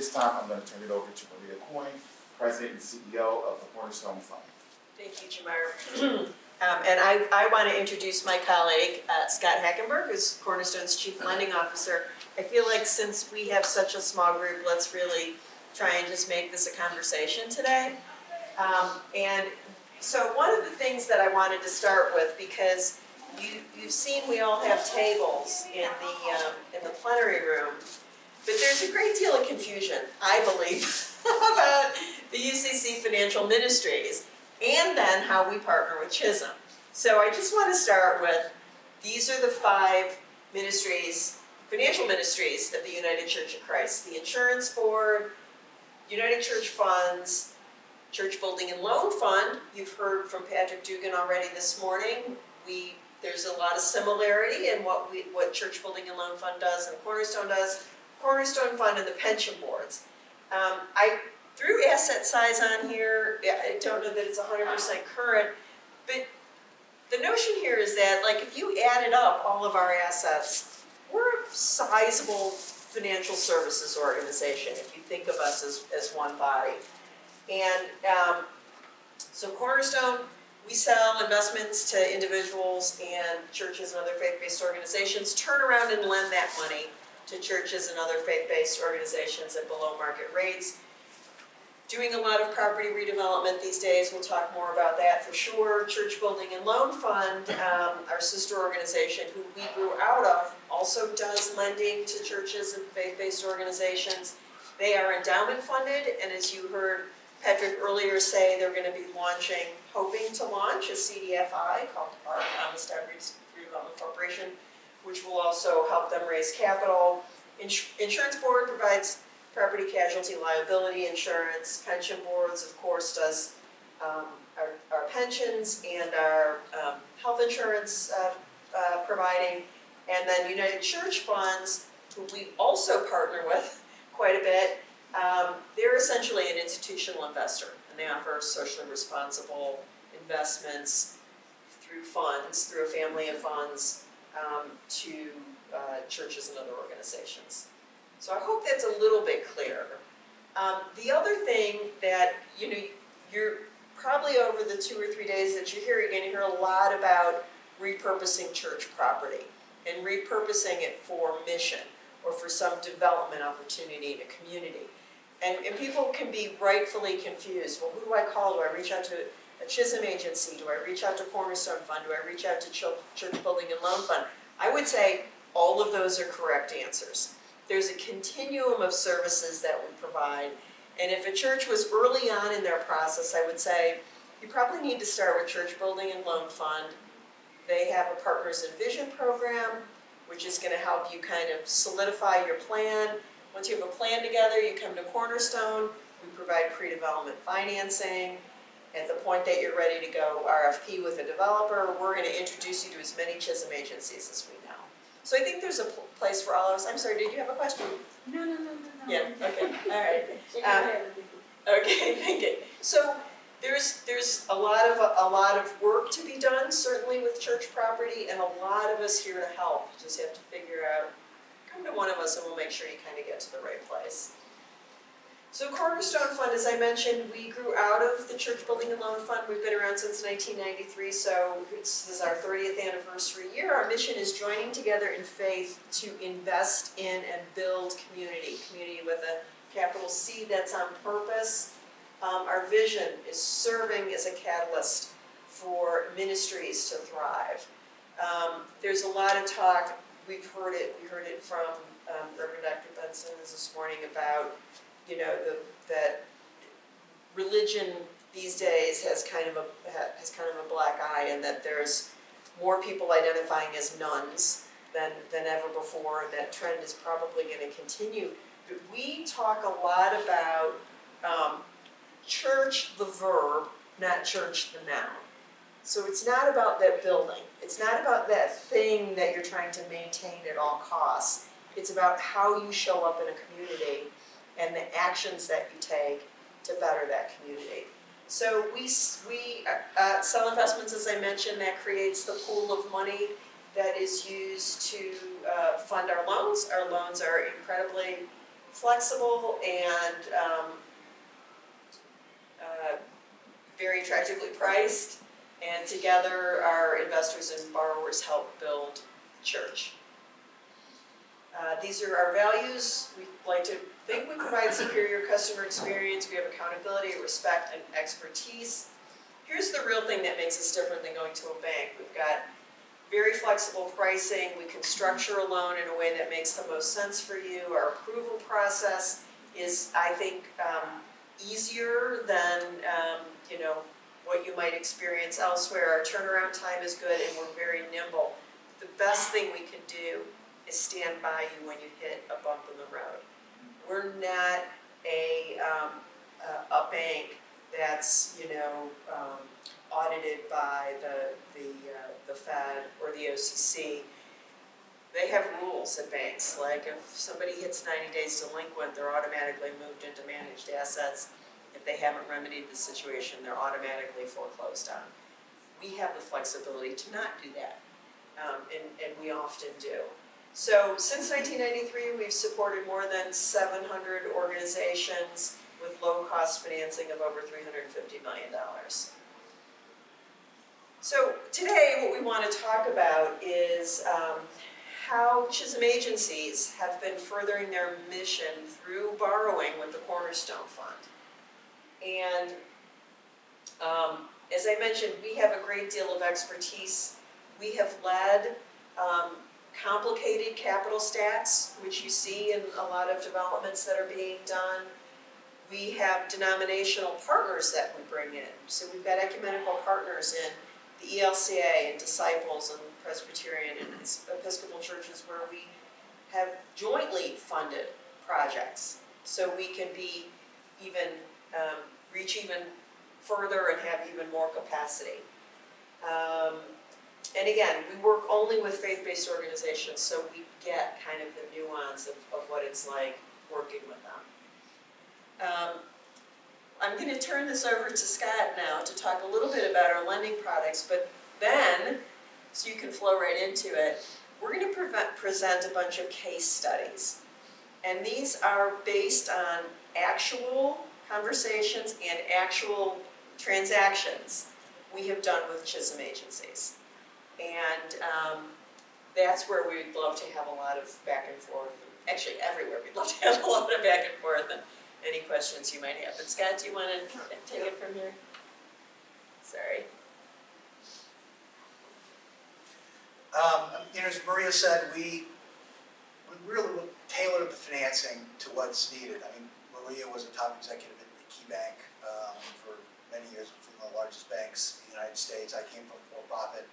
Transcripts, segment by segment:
this time, I'm going to turn it over to Maria Coyne, President and CEO of the Cornerstone Fund. Thank you, Jamar. And I want to introduce my colleague, Scott Hackenberg, who's Cornerstone's Chief Lending Officer. I feel like since we have such a small group, let's really try and just make this a conversation today. And so one of the things that I wanted to start with, because you've seen we all have tables in the plenary room, but there's a great deal of confusion, I believe, about the UCC Financial Ministries and then how we partner with CHHSM. So I just want to start with, these are the 5 ministries, financial ministries of the United Church of Christ: the Insurance Board, United Church Funds, Church Building and Loan Fund. You've heard from Patrick Dugan already this morning. There's a lot of similarity in what Church Building and Loan Fund does and Cornerstone does. Cornerstone Fund and the pension boards. I threw asset size on here. I don't know that it's 100% current, but the notion here is that, like, if you added up all of our assets, we're a sizable financial services organization if you think of us as one body. And so Cornerstone, we sell investments to individuals and churches and other faith-based organizations, turn around and lend that money to churches and other faith-based organizations at below market rates. Doing a lot of property redevelopment these days, we'll talk more about that for sure. Church Building and Loan Fund, our sister organization who we grew out of, also does lending to churches and faith-based organizations. They are endowment funded, and as you heard Patrick earlier say, they're going to be hoping to launch a CDFI called our Common Stock Redevelopment Corporation, which will also help them raise capital. Insurance Board provides property casualty liability insurance. Pension boards, of course, does our pensions and our health insurance providing. And then United Church Funds, who we also partner with quite a bit, they're essentially an institutional investor, and they offer socially responsible investments through a family of funds, to churches and other organizations. So I hope that's a little bit clearer. The other thing that, you're probably over the 2 or 3 days that you're here, you're going to hear a lot about repurposing church property and repurposing it for mission or for some development opportunity in a community. And people can be rightfully confused. Well, who do I call? Do I reach out to a CHHSM agency? Do I reach out to Cornerstone Fund? Do I reach out to Church Building and Loan Fund? I would say all of those are correct answers. There's a continuum of services that we provide. And if a church was early on in their process, I would say you probably need to start with Church Building and Loan Fund. They have a Partners in Vision program, which is going to help you kind of solidify your plan. Once you have a plan together, you come to Cornerstone. We provide pre-development financing. At the point that you're ready to go RFP with a developer, we're going to introduce you to as many CHHSM agencies as we know. So I think there's a place for all of us. I'm sorry, did you have a question? No. Yeah, okay, all right. Okay, thank you. So there's a lot of work to be done, certainly with church property, and a lot of us here to help. You just have to figure out, come to one of us and we'll make sure you kind of get to the right place. So Cornerstone Fund, as I mentioned, we grew out of the Church Building and Loan Fund. We've been around since 1993, so this is our 30th anniversary year. Our mission is joining together in faith to invest in and build community with a capital C that's on purpose. Our vision is serving as a catalyst for ministries to thrive. There's a lot of talk, we heard it from Reverend Dr. Benson this morning about, that religion these days has kind of a black eye, and that there's more people identifying as nuns than ever before. That trend is probably going to continue. But we talk a lot about church, the verb, not church, the noun. So it's not about that building. It's not about that thing that you're trying to maintain at all costs. It's about how you show up in a community and the actions that you take to better that community. So we sell investments, as I mentioned. That creates the pool of money that is used to fund our loans. Our loans are incredibly flexible and very attractively priced, and together our investors and borrowers help build the church. These are our values. We like to think we provide superior customer experience. We have accountability, respect, and expertise. Here's the real thing that makes us different than going to a bank. We've got very flexible pricing. We can structure a loan in a way that makes the most sense for you. Our approval process is, I think, easier than what you might experience elsewhere. Our turnaround time is good, and we're very nimble. The best thing we can do is stand by you when you hit a bump in the road. We're not a bank that's audited by the Fed or the OCC. They have rules at banks, like if somebody hits 90 days delinquent, they're automatically moved into managed assets. If they haven't remedied the situation, they're automatically foreclosed on. We have the flexibility to not do that, and we often do. So since 1993, we've supported more than 700 organizations with low-cost financing of over $350 million. So today, what we want to talk about is how CHHSM agencies have been furthering their mission through borrowing with the Cornerstone Fund. And as I mentioned, we have a great deal of expertise. We have led complicated capital stacks, which you see in a lot of developments that are being done. We have denominational partners that we bring in. So we've got ecumenical partners in the ELCA and Disciples and Presbyterian and Episcopal churches where we have jointly funded projects. So we can be even, reach even further and have even more capacity. And again, we work only with faith-based organizations, so we get kind of the nuance of what it's like working with them. I'm going to turn this over to Scott now to talk a little bit about our lending products, but then, so you can flow right into it, we're going to present a bunch of case studies. And these are based on actual conversations and actual transactions we have done with CHHSM agencies. And that's where we'd love to have a lot of back and forth. Actually, everywhere we'd love to have a lot of back and forth and any questions you might have. But Scott, do you want to take it from here? Sorry. As Maria said, we really tailored the financing to what's needed. I mean, Maria was a top executive at the Key Bank for many years, one of the largest banks in the United States. I came from for-profit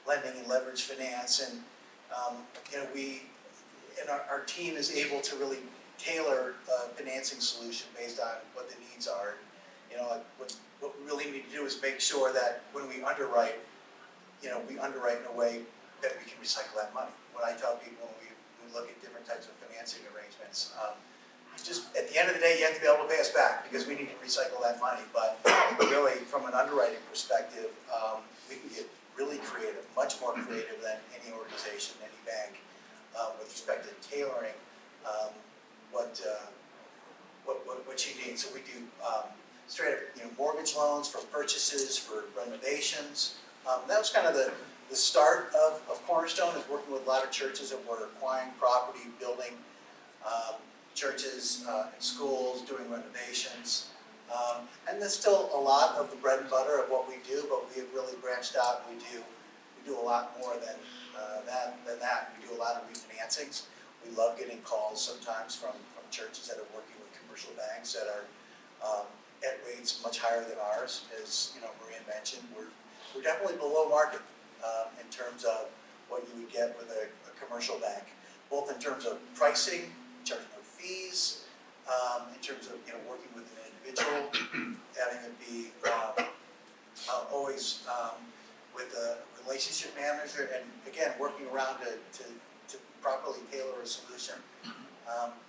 lending and leverage finance, and our team is able to really tailor a financing solution based on what the needs are. What we really need to do is make sure that when we underwrite, we underwrite in a way that we can recycle that money. What I tell people when we look at different types of financing arrangements, just at the end of the day, you have to be able to pay us back because we need to recycle that money. But really, from an underwriting perspective, we can get really creative, much more creative than any organization, any bank, with respect to tailoring what you need. So we do straight up, mortgage loans for purchases, for renovations. That was kind of the start of Cornerstone, is working with a lot of churches that were acquiring property, building churches and schools, doing renovations. And there's still a lot of the bread and butter of what we do, but we have really branched out. We do a lot more than that. We do a lot of refinancings. We love getting calls sometimes from churches that are working with commercial banks that are at rates much higher than ours. As Maria mentioned, we're definitely below market in terms of what you would get with a commercial bank, both in terms of pricing, charging no fees, in terms of working with an individual, having it be always with a relationship manager, and again working around to properly tailor a solution.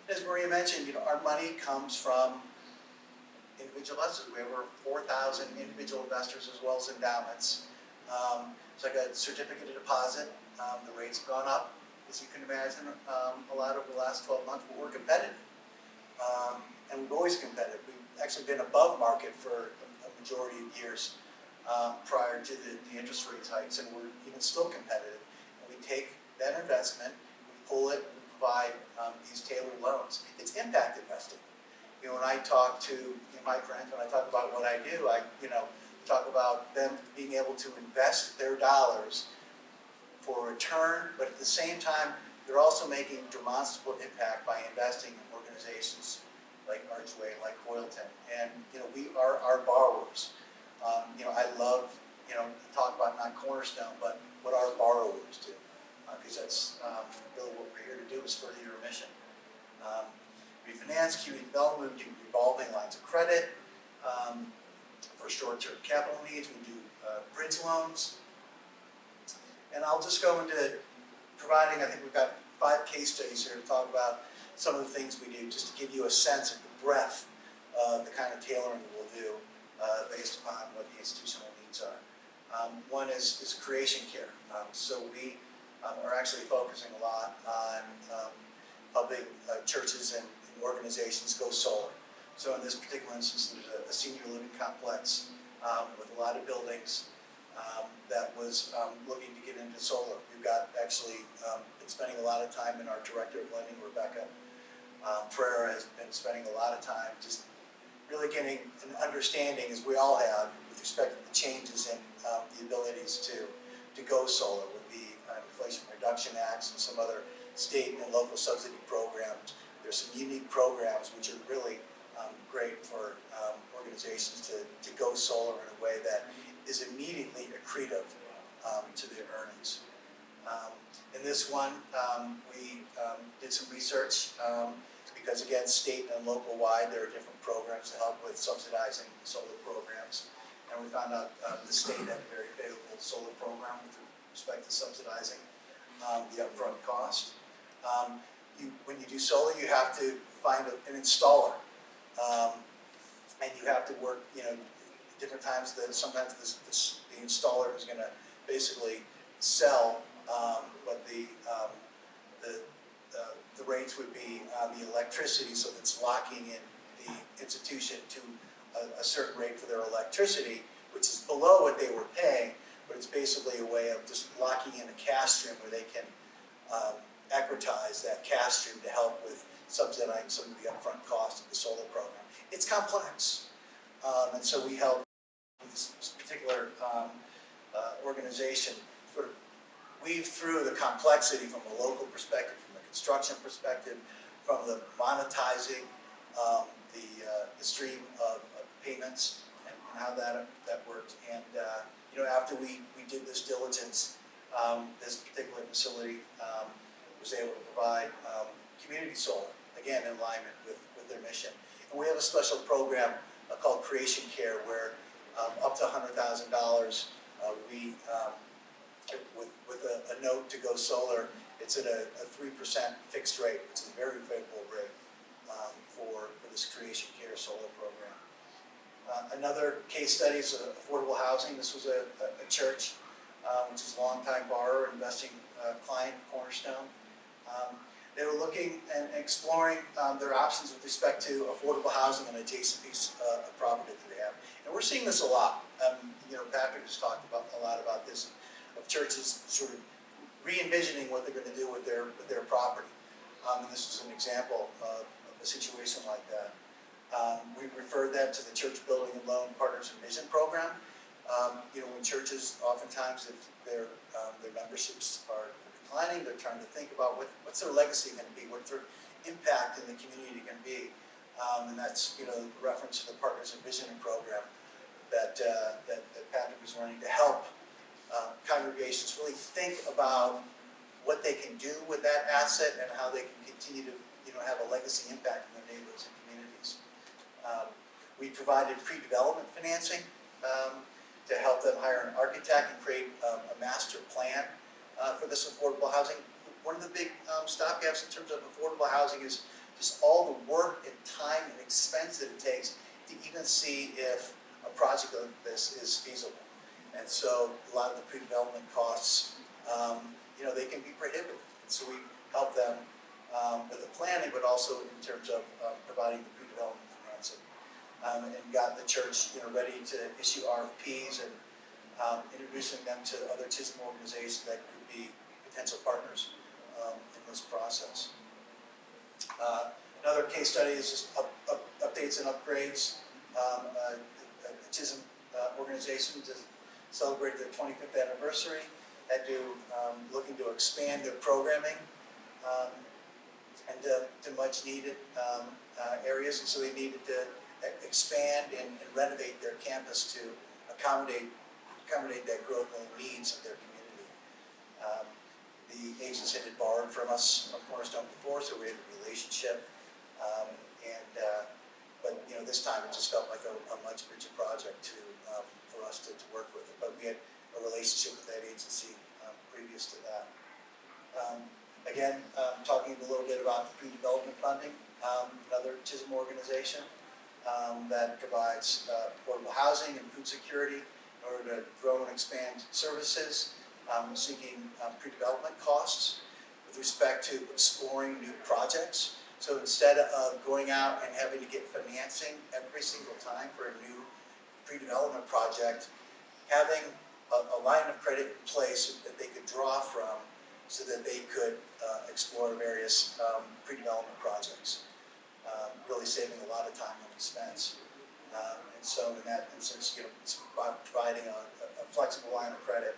As Maria mentioned, our money comes from individual investors. We have over 4,000 individual investors as well as endowments. It's like a certificate of deposit. The rates have gone up as you can imagine, a lot over the last 12 months, but we're competitive. And we've always competitive. We've actually been above market for a majority of years prior to the interest rate hikes, and we're even still competitive. And we take that investment, we pull it, we provide these tailored loans. It's impact investing. You know, when I talk to my friends, when I talk about what I do, I talk about them being able to invest their dollars for a return, but at the same time, they're also making demonstrable impact by investing in organizations like Archway, like Hoyleton, and we are our borrowers. I love to talk about not Cornerstone, but what our borrowers do, because that's really what we're here to do, is further your mission. Refinance, community development, we do revolving lines of credit for short-term capital needs. We do bridge loans, and I'll just go into providing. I think we've got 5 case studies here to talk about some of the things we do, just to give you a sense of the breadth of the kind of tailoring that we'll do based upon what the institutional needs are. One is creation care. So we are actually focusing a lot on helping churches and organizations go solar. So in this particular instance, there's a senior living complex with a lot of buildings that was looking to get into solar. We've got actually been spending a lot of time, in our director of lending, Rebecca Pereira, has been spending a lot of time just really getting an understanding, as we all have, with respect to the changes in the abilities to go solar with the Inflation Reduction Acts and some other state and local subsidy programs. There's some unique programs which are really great for organizations to go solar in a way that is immediately accretive to their earnings. In this one, we did some research because, again, state and local wide, there are different programs to help with subsidizing solar programs. And we found out the state had a very favorable solar program with respect to subsidizing the upfront cost. When you do solar, you have to find an installer, and you have to work, different times. Sometimes the installer is going to basically sell what the rates would be on the electricity, so that's locking in the institution to a certain rate for their electricity, which is below what they were paying, but it's basically a way of just locking in a cash stream where they can equitize that cash stream to help with subsidizing some of the upfront costs of the solar program. It's complex, and so we help this particular organization sort of weave through the complexity from a local perspective, from a construction perspective, from the monetizing the stream of payments and how that worked. And after we did this diligence, this particular facility was able to provide community solar, again in alignment with their mission. And we have a special program called Creation Care, where up to $100,000 we with a note to go solar. It's at a 3% fixed rate, which is a very favorable rate for this Creation Care solar program. Another case study is affordable housing. This was a church, which is a longtime borrower, investing client, Cornerstone. They were looking and exploring their options with respect to affordable housing on an adjacent piece of property that they have. And we're seeing this a lot. Patrick has talked a lot about this, of churches sort of re-envisioning what they're going to do with their property. And this is an example of a situation like that. We referred that to the Church Building and Loan Partners and Vision program. When churches, oftentimes, if their memberships are declining, they're trying to think about what's their legacy going to be, what's their impact in the community going to be. And that's reference to the Partners and Vision program that Patrick is running to help congregations really think about what they can do with that asset and how they can continue to have a legacy impact in their neighborhoods and communities. We provided pre-development financing to help them hire an architect and create a master plan for this affordable housing. One of the big stopgaps in terms of affordable housing is just all the work and time and expense that it takes to even see if a project like this is feasible. And so a lot of the pre-development costs, they can be prohibitive so we help them with the planning, but also in terms of providing the pre-development financing. And got the church, ready to issue RFPs and introducing them to other CHHSM organizations that could be potential partners in this process. Another case study is just updates and upgrades. A CHHSM organization just celebrated their 25th anniversary. Had to looking to expand their programming and to much needed areas, and so they needed to expand and renovate their campus to accommodate that growth and needs of their community. The agency had borrowed from us from Cornerstone before, so we had a relationship. But this time it just felt like a much richer project for us to work with. But we had a relationship with that agency previous to that. Again, talking a little bit about the pre-development funding, another CHHSM organization that provides affordable housing and food security in order to grow and expand services, seeking pre-development costs with respect to exploring new projects. So instead of going out and having to get financing every single time for a new pre-development project, having a line of credit in place that they could draw from so that they could explore various pre-development projects, really saving a lot of time and expense. And so in that instance, it's providing a flexible line of credit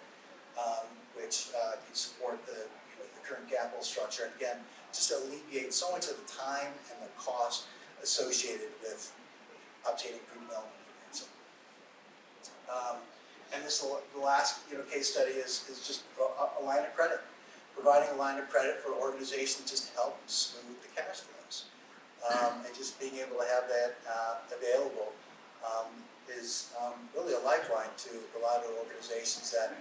which can support the current capital structure, and again, just alleviate so much of the time and the cost associated with obtaining pre-development financing. And this the last case study is just a line of credit, providing a line of credit for organizations just to help smooth the cash flows, and just being able to have that available is really a lifeline to a lot of organizations that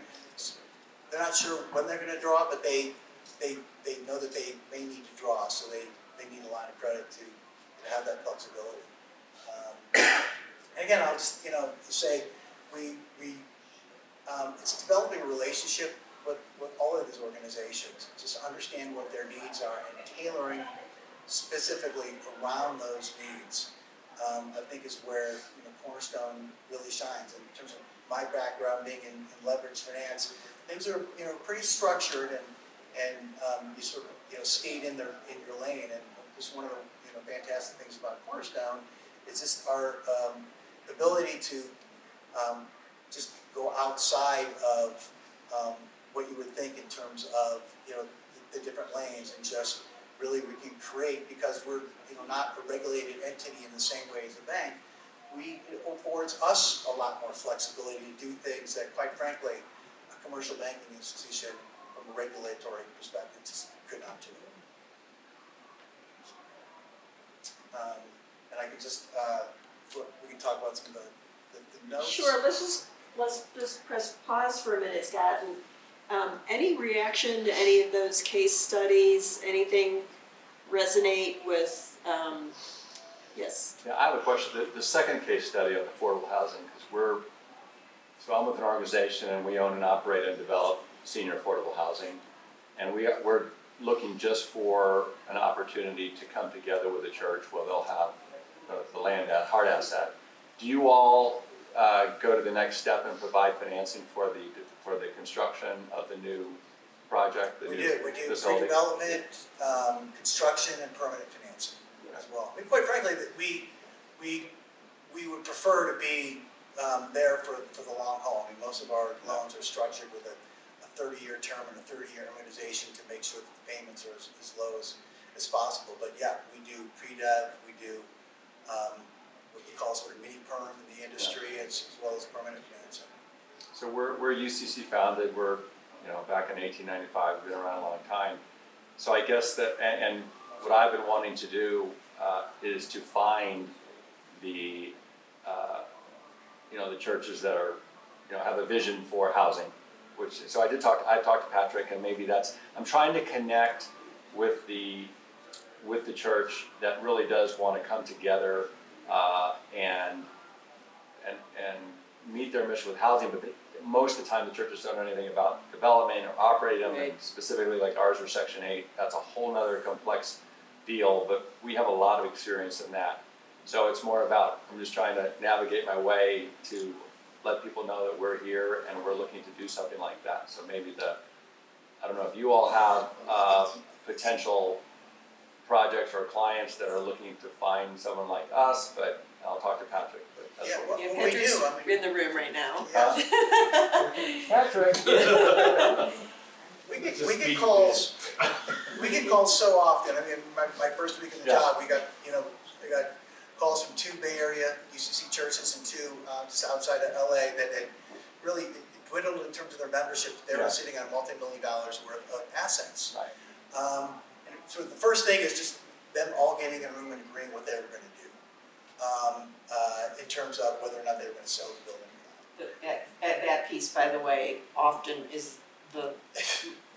they're not sure when they're going to draw, but they know that they may need to draw, so they need a line of credit to have that flexibility. And again, I'll just say it's developing a relationship with all of these organizations, just understand what their needs are and tailoring specifically around those needs. I think is where Cornerstone really shines. In terms of my background being in leverage finance, things are pretty structured and you sort of skate in your lane. And just one of the fantastic things about Cornerstone is just our ability to just go outside of what you would think in terms of the different lanes, and just really we can create, because we're not a regulated entity in the same way as a bank. It affords us a lot more flexibility to do things that, quite frankly, a commercial banking institution from a regulatory perspective just could not do. And I could just we can talk about some of the notes. Sure, let's just press pause for a minute, Scott. And, any reaction to any of those case studies? Anything resonate with? Yes. Yeah, I have a question. The second case study on affordable housing, because I'm with an organization and we own and operate and develop senior affordable housing, and we're looking just for an opportunity to come together with the church where they'll have the land, that hard asset. Do you all go to the next step and provide financing for the construction of the new project? We do pre-development, construction, and permanent financing as well. I mean, quite frankly, that we would prefer to be there for the long haul. I mean, most of our loans are structured with a 30-year term and a 30-year amortization to make sure that the payments are as low as possible. But yeah, we do pre-dev, we do what we call sort of mini-perm in the industry, as well as permanent financing. So we're UCC founded. We're back in 1895. We've been around a long time. So I guess that, and what I've been wanting to do is to find the the churches that are have a vision for housing. So I talked to Patrick, and maybe I'm trying to connect with the church that really does want to come together and meet their mission with housing, but most of the time the churches don't know anything about development or operating them, and Right. specifically like ours or Section 8, that's a whole nother complex deal, but we have a lot of experience in that. So it's more about, I'm just trying to navigate my way to let people know that we're here and we're looking to do something like that. So maybe I don't know if you all have potential projects or clients that are looking to find someone like us, but I'll talk to Patrick, but that's Yeah, what. Yeah, Well, we Patrick's do, I mean- in the room right now. Yeah, Patrick. we get calls, so often. I mean, my first week in the Yeah. job, we got calls from 2 Bay Area UCC churches and 2 just outside of LA that had really dwindled in terms of their membership. They were Yeah. sitting on multi-million dollars worth of assets. Right. And so the first thing is just them all getting in a room and agreeing what they were going to do in terms of whether or not they were going to sell the building. That piece, by the way, often is the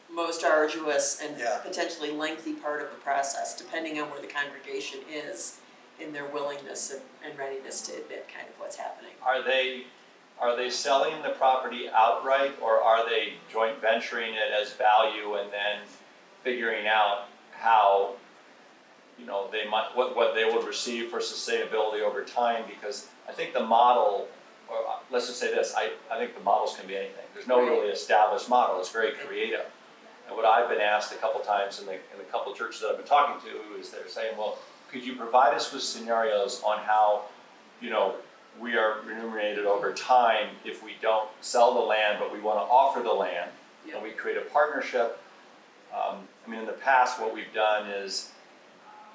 most arduous and Yeah. potentially lengthy part of the process, depending on where the congregation is in their willingness and readiness to admit kind of what's happening. Are they selling the property outright, or are they joint venturing it as value and then figuring out how, they might, what they would receive for sustainability over time? Because I think the model, or let's just say this, I think the models can be anything. There's no really established model, it's very creative. And what I've been asked a couple times in the couple churches that I've been talking to is they're saying, well, could you provide us with scenarios on how, we are remunerated over time if we don't sell the land, but we want to offer the land, and we create a partnership. In the past, what we've done is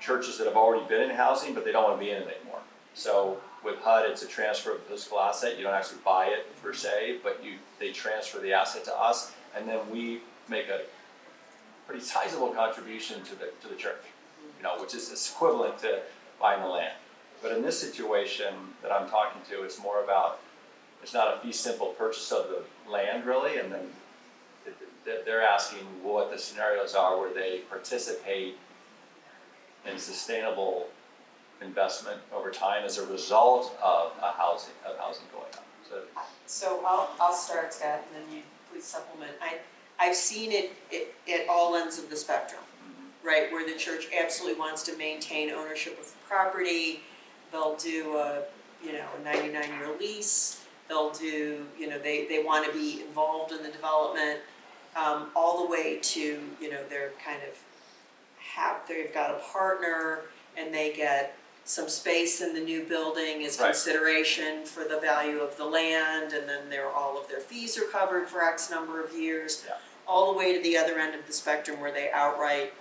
churches that have already been in housing, but they don't want to be in it anymore. So with HUD, it's a transfer of physical asset. You don't actually buy it per se, but they transfer the asset to us, and then we make a pretty sizable contribution to the church, which is equivalent to buying the land. But in this situation that I'm talking to, it's more about, it's not a fee simple purchase of the land really, and then they're asking what the scenarios are where they participate in sustainable investment over time as a result of housing going up. So I'll start, Scott, and then you please supplement. I've seen it at all ends of the spectrum, right? Where the church absolutely wants to maintain ownership of the property. They'll do a 99-year lease. They'll do, they want to be involved in the development, all the way to, they're kind of they've got a partner and they get some space in the new building as Right. consideration for the value of the land, and then all of their fees are covered for X number of years. Yeah. All the way to the other end of the spectrum where they outright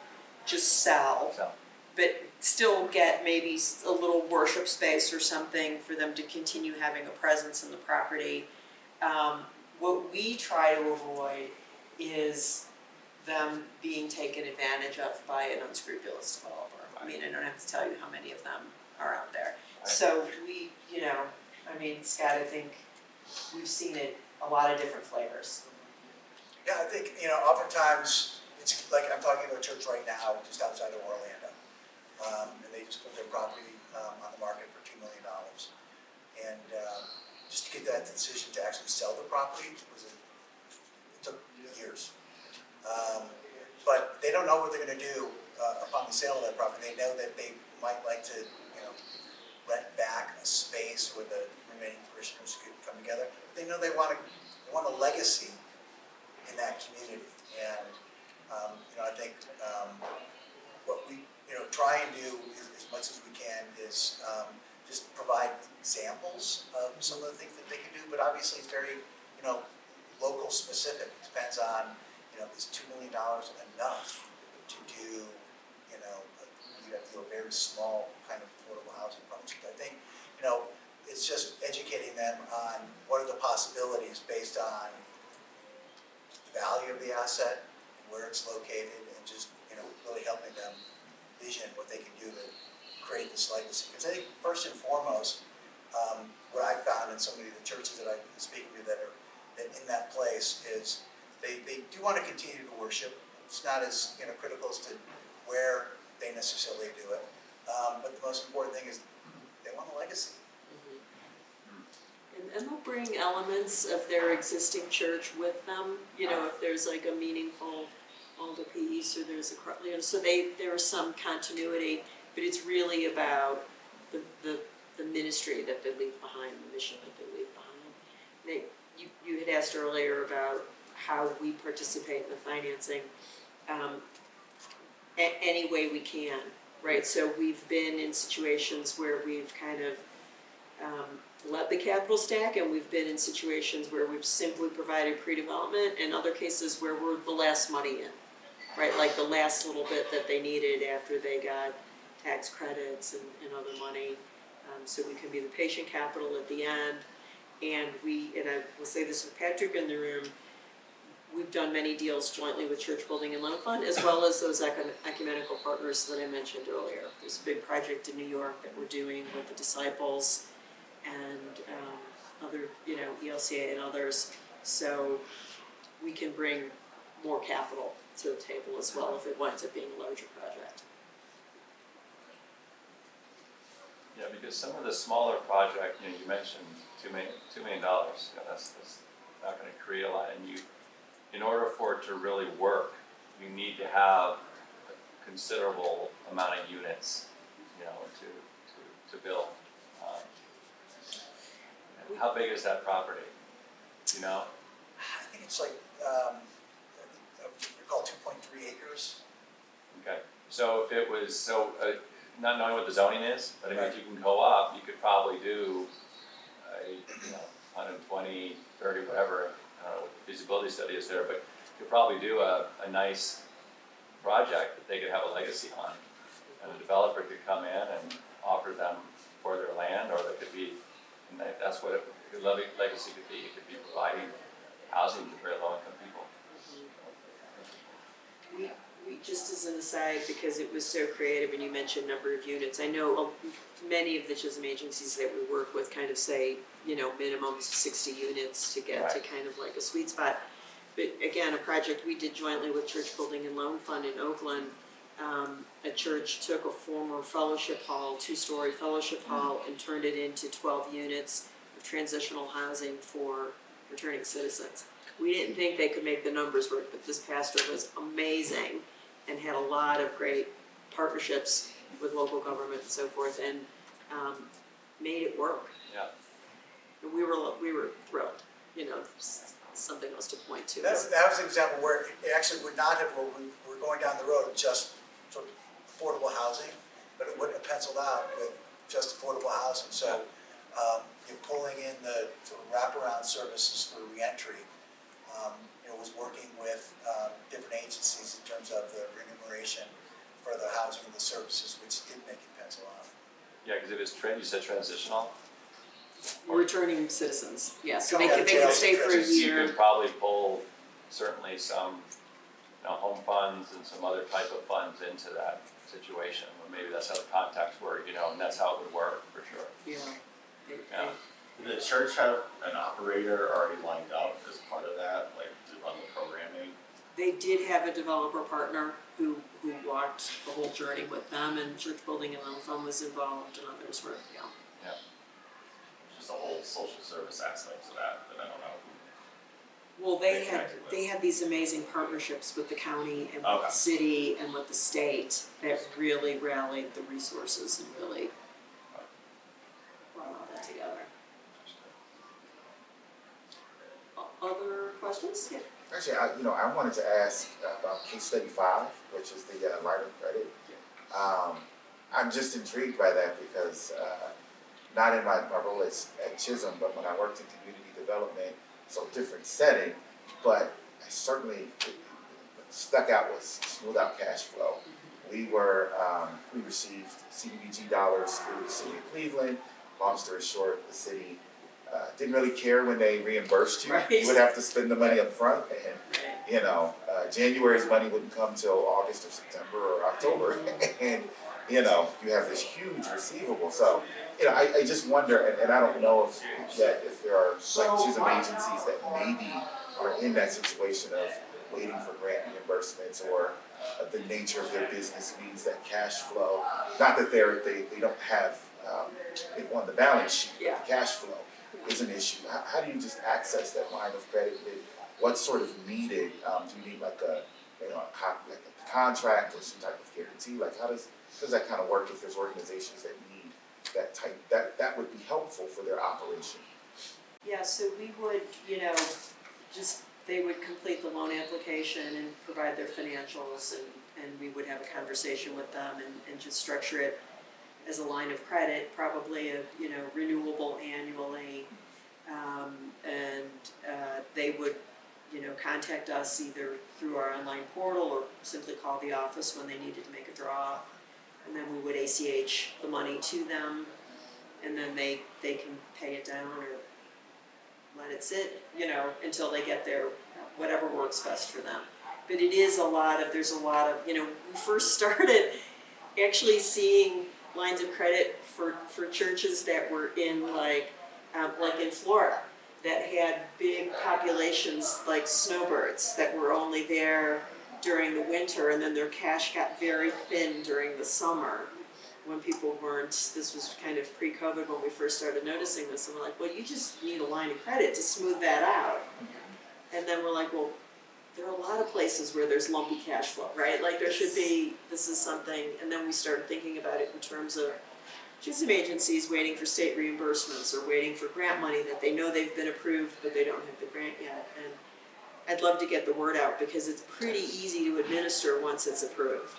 just sell, So, but still get maybe a little worship space or something for them to continue having a presence in the property. What we try to avoid is them being taken advantage of by an unscrupulous developer. I mean, I don't have to tell you how many of them are out there. Right. So we, Scott, I think we've seen it, a lot of different flavors. Yeah, I think, oftentimes, it's like, I'm talking to a church right now, just outside of Orlando. And they just put their property on the market for $2 million. And just to get that decision to actually sell the property it took years. But they don't know what they're gonna do upon the sale of that property. They know that they might like to, rent back a space where the remaining parishioners could come together. They know they want a legacy in that community. And, I think what we, try and do as much as we can is just provide examples of some of the things that they can do, but obviously it's very, local specific. It depends on, is $2 million enough to do, you have to do a very small kind of affordable housing project. I think, it's just educating them on what are the possibilities based on the value of the asset, where it's located, and just, really helping them vision what they can do to create this legacy. Because I think first and foremost, what I found in so many of the churches that I've been speaking to that are in that place is they do want to continue to worship. It's not as critical as to where they necessarily do it. But the most important thing is they want a legacy. And they'll bring elements of their existing church with them, you know, if there's like a meaningful altar piece or there's a, you know, so there is some continuity, but it's really about the ministry that they leave behind, the mission that they leave behind. You had asked earlier about how we participate in the financing, any way we can, right? So we've been in situations where we've kind of led the capital stack, and we've been in situations where we've simply provided pre-development, and other cases where we're the last money in, right? Like the last little bit that they needed after they got tax credits and other money. So we can be the patient capital at the end. And I will say this with Patrick in the room, we've done many deals jointly with Church Building and Loan Fund, as well as those ecumenical partners that I mentioned earlier. There's a big project in New York that we're doing with the Disciples and other, you know, ELCA and others. So we can bring more capital to the table as well if it winds up being a larger project. Yeah, because some of the smaller project, you know, you mentioned $2 million, you know, that's not gonna create a lot, and in order for it to really work, you need to have a considerable amount of units, you know, to build. And how big is that property, you know? I think it's like, I recall 2.3 acres. Okay, so if it was, not knowing what the zoning is, but if you can go up, you could probably do a, you know, 120, 30, whatever, I don't know what the feasibility study is there, but you could probably do a nice project that they could have a legacy on. And a developer could come in and offer them for their land, or they could be, and that's what a legacy could be. It could be providing housing to very low income people. We just as an aside, because it was so creative and you mentioned number of units, I know many of the CHSM agencies that we work with kind of say, you know, minimum 60 units to get to kind of like a sweet spot. But again, a project we did jointly with Church Building and Loan Fund in Oakland, a church took a former fellowship hall, 2-story fellowship hall, and turned it into 12 units of transitional housing for returning citizens. We didn't think they could make the numbers work, but this pastor was amazing and had a lot of great partnerships with local government and so forth, and made it work. Yeah. And we were thrilled, you know, something else to point to. That was an example where it actually would not have, where we were going down the road of just sort of affordable housing, but it wouldn't have penciled out with just affordable housing. So you're pulling in the sort of wraparound services for reentry. You know, was working with different agencies in terms of the remuneration for the housing and the services, which did make it pencil out. Yeah, because if it's you said transitional. Returning citizens, yeah, so they Coming out of can jail, stay for a transitions. You year. could probably pull certainly some, you know, home funds and some other type of funds into that situation. Or maybe that's how the contacts work, you know, and that's how it would work for sure. Yeah. Yeah. Did the church have an operator already lined up as part of that, like to run the programming? They did have a developer partner who walked the whole journey with them, and Church Building and Loan Fund was involved, and others were, yeah. Just a whole social service aspect to that I don't know. Well, They connected with. they had these amazing partnerships with the county and with Okay. the city and with the state that really rallied the resources and really brought all that together. Other questions? Yeah. Actually, I wanted to ask about case study 5, which is the line of credit. I'm just intrigued by that because not in my role at CHSM, but when I worked in community development, so different setting, but I certainly what stuck out was smooth out cash flow. We received CDBG dollars through the city of Cleveland. Long story short, the city didn't really care when they reimbursed you. Right. You would have to spend the money up front, and Right. January's money wouldn't come till August or September or October, and you have this huge receivable. So I just wonder, and I don't know if there are like CHSM agencies that maybe are in that situation of waiting for grant reimbursements, or the nature of their business means that cash flow, not that they don't have it on the balance sheet, Yeah. but the cash flow is an issue. How do you just access that line of credit? What's sort of needed? Do you need like like a contract or some type of guarantee? Like how does that kind of work if there's organizations that need that type, that would be helpful for their operation? Yeah, so we would, they would complete the loan application and provide their financials, and we would have a conversation with them and just structure it as a line of credit, probably renewable annually. They would, contact us either through our online portal or simply call the office when they needed to make a draw. And then we would ACH the money to them, and then they can pay it down or let it sit, until they get their, whatever works best for them. But there's a lot of, we first started actually seeing lines of credit for churches that were in like in Florida, that had big populations like snowbirds that were only there during the winter, and then their cash got very thin during the summer when people weren't, this was kind of pre-COVID when we first started noticing this, and we're like, well, you just need a line of credit to smooth that out. And then we're like, well, there are a lot of places where there's lumpy cash flow, right? Like there should be, this is something, and then we started thinking about it in terms of some agencies waiting for state reimbursements or waiting for grant money that they know they've been approved, but they don't have the grant yet. And I'd love to get the word out because it's pretty easy to administer once it's approved.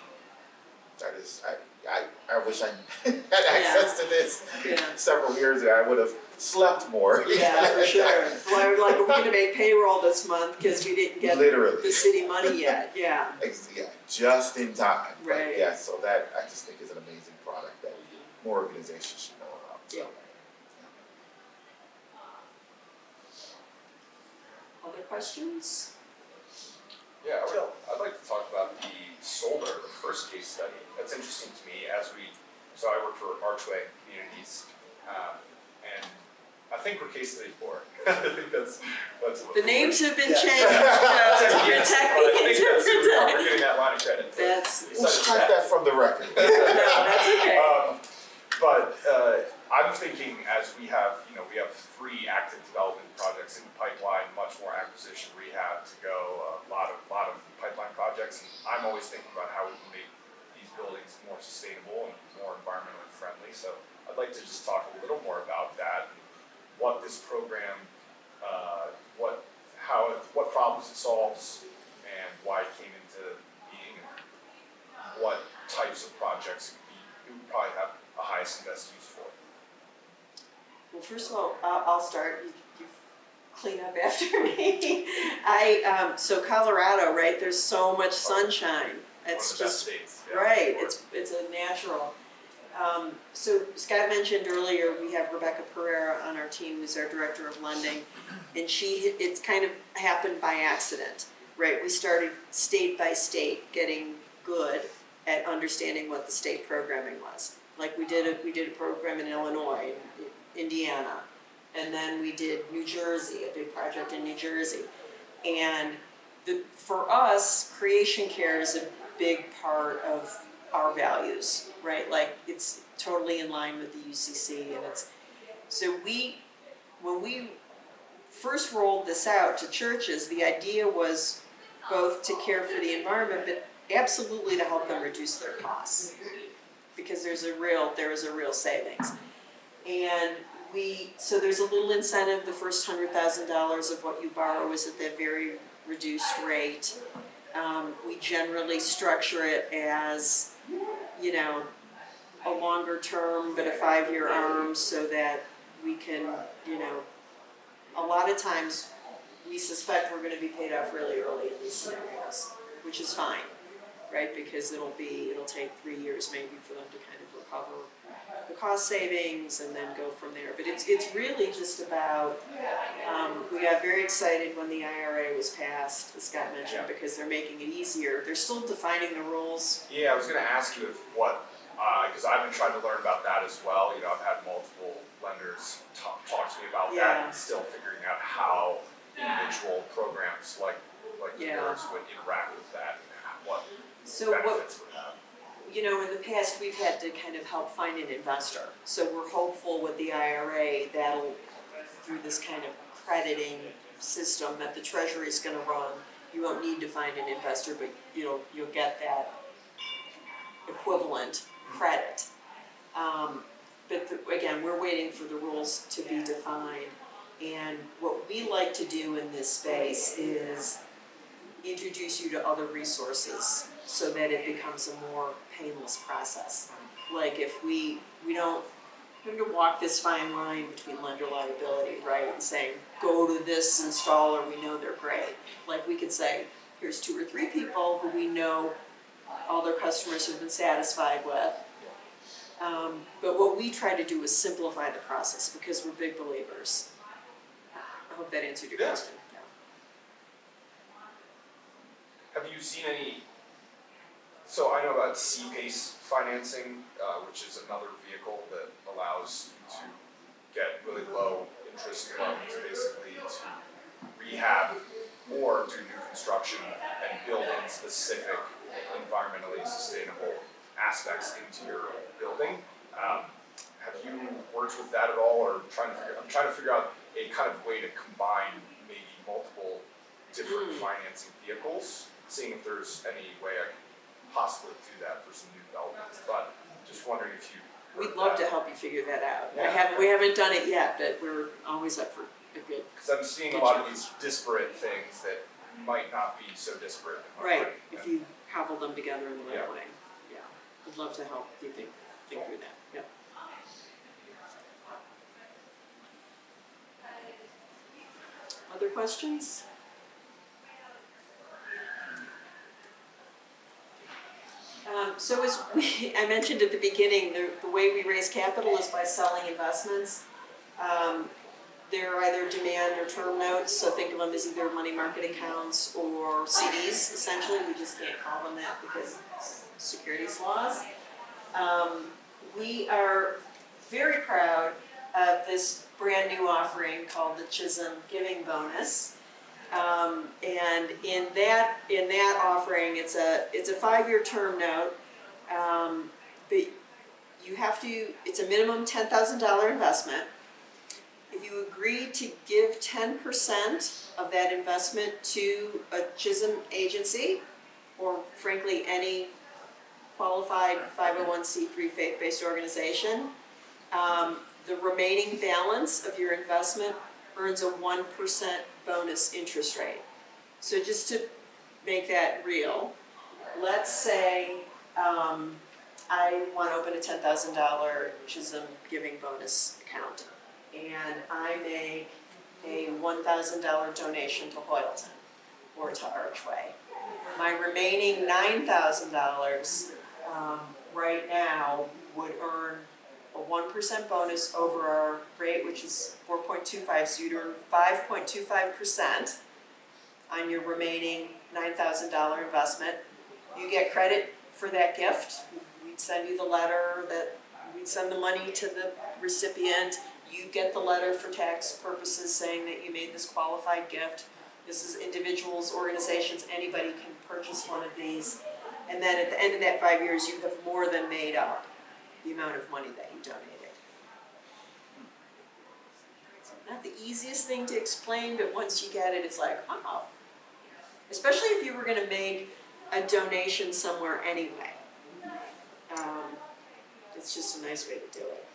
That is, I wish I had access to this several years ago. I would have slept more. Yeah, for sure. Well, we're like, we're going to make payroll this month because we didn't get the city money yet. Yeah. Yeah, just in time. Right. But yeah, so that I just think is an amazing product that more organizations should know about. So. Yeah. Other questions? Yeah, I'd like to talk about the solar, the first case study. That's interesting to me so I work for Archway Communities, and I think we're case study 4. I think that's the names have been changed to protect the we're getting that line of credit. We'll strike that from the record. No, that's okay. But I'm thinking as we have 3 active development projects in the pipeline, much more acquisition, rehab to go, a lot of pipeline projects. And I'm always thinking about how we can make these buildings more sustainable and more environmentally friendly. So I'd like to just talk a little more about that, and what this program, what problems it solves, and why it came into being, and what types of projects it would probably have the highest and best use for. Well, first of all, I'll start. You clean up after me. So Colorado, right? There's so much sunshine. It's One of the best just states. Yeah, right. for it. It's a natural. So Scott mentioned earlier we have Rebecca Pereira on our team, who's our director of lending, and it's kind of happened by accident, right? We started state by state getting good at understanding what the state programming was. Like we did a program in Illinois, Indiana, and then we did New Jersey, a big project in New Jersey. And for us, creation care is a big part of our values, right? Like it's totally in line with the UCC, and when we first rolled this out to churches, the idea was both to care for the environment, but absolutely to help them reduce their costs, because there is a real savings. And so there's a little incentive. The first $100,000 of what you borrow is at that very reduced rate. We generally structure it as, a longer term, but a 5-year arm, so that we can, a lot of times we suspect we're going to be paid off really early in these scenarios, which is fine, right? Because it'll take 3 years maybe for them to kind of recover the cost savings and then go from there. But it's really just about, we got very excited when the IRA was passed, as Scott mentioned, because they're making it easier. They're still defining the rules. Yeah, I was going to ask you because I've been trying to learn about that as well. I've had multiple lenders talk to me about that, and still figuring out how individual programs like yours would interact with that, and what benefits would have. In the past, we've had to kind of help find an investor. So we're hopeful with the IRA that'll through this kind of crediting system that the treasury is gonna run. You won't need to find an investor, but you'll get that equivalent credit. Again, we're waiting for the rules to be defined. And what we like to do in this space is introduce you to other resources so that it becomes a more painless process. Like if we don't have to walk this fine line between lender liability, right, and saying, go to this installer, we know they're great. Like we could say, here's 2 or 3 people who we know all their customers have been satisfied with. But what we try to do is simplify the process because we're big believers. I hope that answered your Yeah. question. Yeah. Have you seen any, so I know about C-PACE financing, which is another vehicle that allows you to get really low interest loans basically to rehab or do new construction and build in specific environmentally sustainable aspects into your building. Have you worked with that at all, or I'm trying to figure out a kind of way to combine maybe multiple different financing vehicles, seeing if there's any way I could possibly do that for some new developments, but just wondering if you. We'd love to help you figure that out. Yeah. We haven't done it yet, but we're always up for a good. Because I'm seeing a lot of these disparate things that might not be so disparate in my Right, mind. if you cobble them together in the right Yeah. way. Yeah, we'd love to help you think through that. Yeah. Other questions? So as I mentioned at the beginning, the way we raise capital is by selling investments. They're either demand or term notes, so think of them as either money market accounts or CDs, essentially. We just can't call them that because of securities laws. We are very proud of this brand new offering called the CHHSM Giving Bonus. And in that offering, it's a 5-year term note, but it's a minimum $10,000 investment. If you agree to give 10% of that investment to a CHHSM agency, or frankly, any qualified 501c3 faith-based organization, the remaining balance of your investment earns a 1% bonus interest rate. So just to make that real, let's say I want to open a $10,000 CHHSM Giving Bonus account, and I make a $1,000 donation to Hoyleton or to Archway. My remaining $9,000 right now would earn a 1% bonus over our rate, which is 4.25, so you'd earn 5.25% on your remaining $9,000 investment. You get credit for that gift. We'd send you the letter that we'd send the money to the recipient. You get the letter for tax purposes saying that you made this qualified gift. This is individuals, organizations, anybody can purchase one of these. And then at the end of that 5 years, you have more than made up the amount of money that you donated. It's not the easiest thing to explain, but once you get it, it's like, oh. Especially if you were gonna make a donation somewhere anyway. It's just a nice way to do it.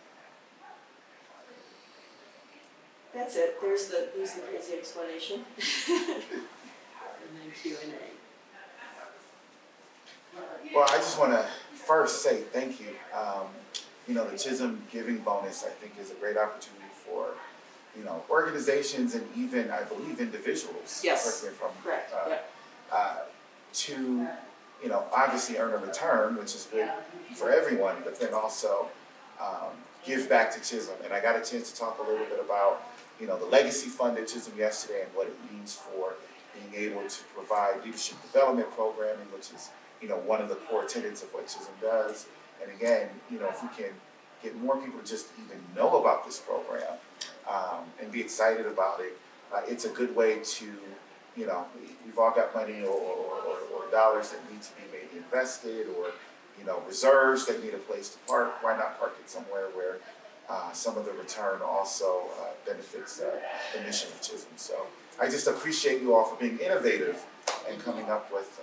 That's it, there's the crazy explanation. And then Q&A. Well, I just want to first say thank you. The CHHSM Giving Bonus, I think, is a great opportunity for, organizations and even, I believe, individuals. Yes, correct me if I'm, correct, to, obviously earn a return, which is good for everyone, but then also give back to CHHSM. And I got a chance to talk a little bit about, the legacy fund at CHHSM yesterday and what it means for being able to provide leadership development programming, which is, one of the core tenets of what CHHSM does. And again, if we can get more people to just even know about this program and be excited about it, it's a good way to, we've all got money or dollars that need to be maybe invested or, reserves that need a place to park. Why not park it somewhere where, some of the return also benefits the mission of Chisholm. So I just appreciate you all for being innovative and coming up with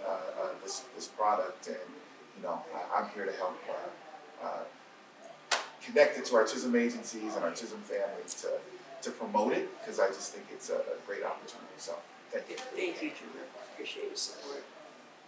this product. And I'm here to help connect it to our Chisholm agencies and our Chisholm family to promote it, because I just think it's a great opportunity. So thank you. Thank you, Drew, appreciate your support.